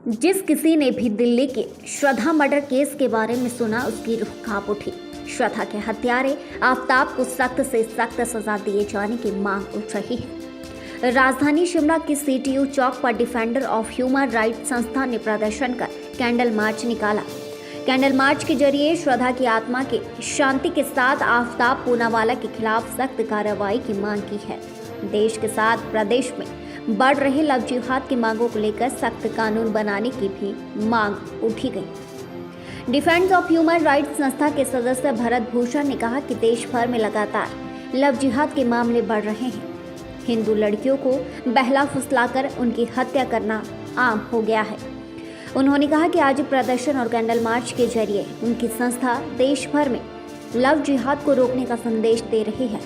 जिस किसी ने भी दिल्ली के श्रद्धा मर्डर केस के बारे में सुना, उसकी रूह कांप उठी। श्रद्धा के हत्यारे आफताब को सख्त से सख्त सजा दिए जाने की मांग उठ रही है। राजधानी शिमला के सीटीयू चौक पर डिफेंडर ऑफ ह्यूमन राइट्स संस्था ने प्रदर्शन कर कैंडल मार्च निकाला। कैंडल मार्च के जरिए श्रद्धा की आत्मा के शांति के साथ आफताब पूनावाला के खिलाफ सख्त कार्रवाई की मांग की है। देश के साथ प्रदेश में बढ़ रहे लव जिहाद की मांगों को लेकर सख्त कानून बनाने की भी मांग उठी गई। डिफेंस ऑफ ह्यूमन राइट्स संस्था के सदस्य भरत भूषण ने कहा कि देश भर में लगातार लव जिहाद के मामले बढ़ रहे हैं। हिंदू लड़कियों को बहला फुसलाकर उनकी हत्या करना आम हो गया है। उन्होंने कहा कि आज प्रदर्शन और कैंडल मार्च के जरिए उनकी संस्था देश भर में लव जिहाद को रोकने का संदेश दे रही है।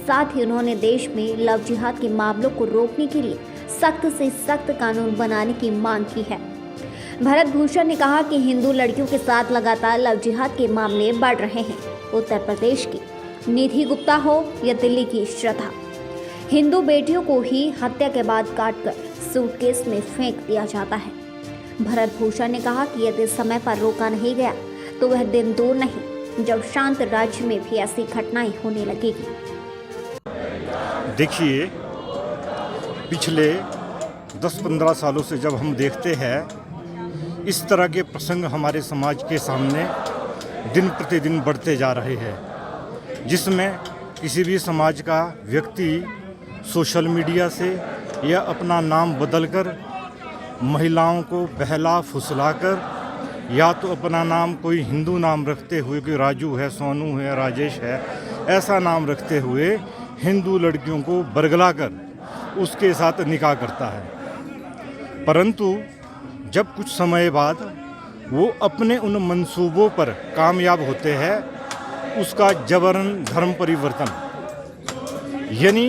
साथ ही उन्होंने देश में लव जिहाद के मामलों को रोकने के लिए सख्त से सख्त कानून बनाने की मांग की है। भरत भूषण ने कहा कि हिंदू लड़कियों के साथ लगातार लव जिहाद के मामले बढ़ रहे हैं। उत्तर प्रदेश की निधि गुप्ता हो या दिल्ली की श्रद्धा, हिंदू बेटियों को ही हत्या के बाद काटकर सूटकेस में फेंक दिया जाता है। भरत भूषण ने कहा कि यदि समय पर रोका नहीं गया तो वह दिन दूर नहीं जब शांत राज्य में भी ऐसी घटनाएं होने लगेगी। देखिए, पिछले 10-15 सालों से जब हम देखते हैं इस तरह के प्रसंग हमारे समाज के सामने दिन प्रतिदिन बढ़ते जा रहे हैं, जिसमें किसी भी समाज का व्यक्ति सोशल मीडिया से या अपना नाम बदलकर महिलाओं को बहला फुसलाकर या तो अपना नाम कोई हिंदू नाम रखते हुए, कोई राजू है, सोनू है, राजेश है, ऐसा नाम रखते हुए हिंदू लड़कियों को बरगलाकर उसके साथ निकाह करता है। परंतु जब कुछ समय बाद वो अपने उन मंसूबों पर कामयाब होते हैं, उसका जबरन धर्म परिवर्तन, यानी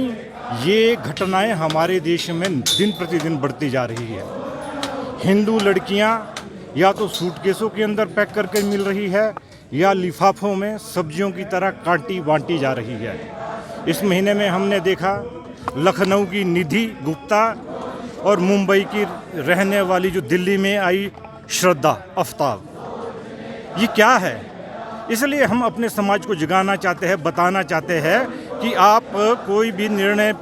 ये घटनाएं हमारे देश में दिन प्रतिदिन बढ़ती जा रही है। हिंदू लड़कियां या तो सूटकेसों के अंदर पैक करके मिल रही है या लिफाफों में सब्जियों की तरह काटी बांटी जा रही है। इस महीने में हमने देखा लखनऊ की निधि गुप्ता और मुंबई की रहने वाली जो दिल्ली में आई श्रद्धा आफताब, ये क्या है? इसलिए हम अपने समाज को जगाना चाहते हैं, बताना चाहते हैं कि आप कोई भी निर्णय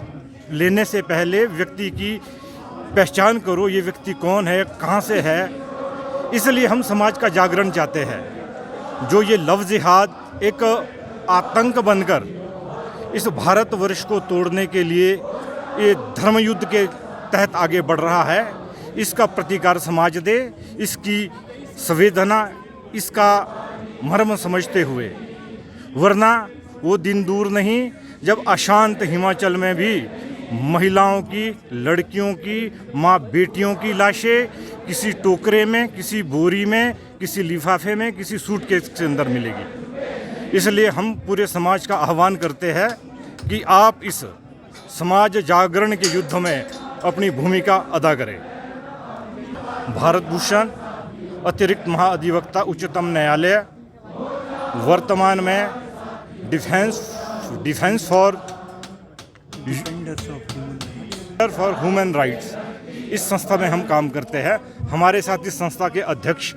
लेने से पहले व्यक्ति की पहचान करो, ये व्यक्ति कौन है, कहाँ से है। इसलिए हम समाज का जागरण चाहते हैं। जो ये लव जिहाद एक आतंक बनकर इस भारतवर्ष को तोड़ने के लिए ये धर्म युद्ध के तहत आगे बढ़ रहा है, इसका प्रतिकार समाज दे, इसकी संवेदना, इसका मर्म समझते हुए, वरना वो दिन दूर नहीं जब अशांत हिमाचल में भी महिलाओं की, लड़कियों की, माँ बेटियों की लाशें किसी टोकरे में, किसी बोरी में, किसी लिफाफे में, किसी सूटकेस के अंदर मिलेगी। इसलिए हम पूरे समाज का आह्वान करते हैं कि आप इस समाज जागरण के युद्ध में अपनी भूमिका अदा करें। भारत भूषण, अतिरिक्त महाअधिवक्ता उच्चतम न्यायालय, वर्तमान में डिफेंस फॉर ह्यूमन राइट्स, इस संस्था में हम काम करते हैं। हमारे साथ इस संस्था के अध्यक्ष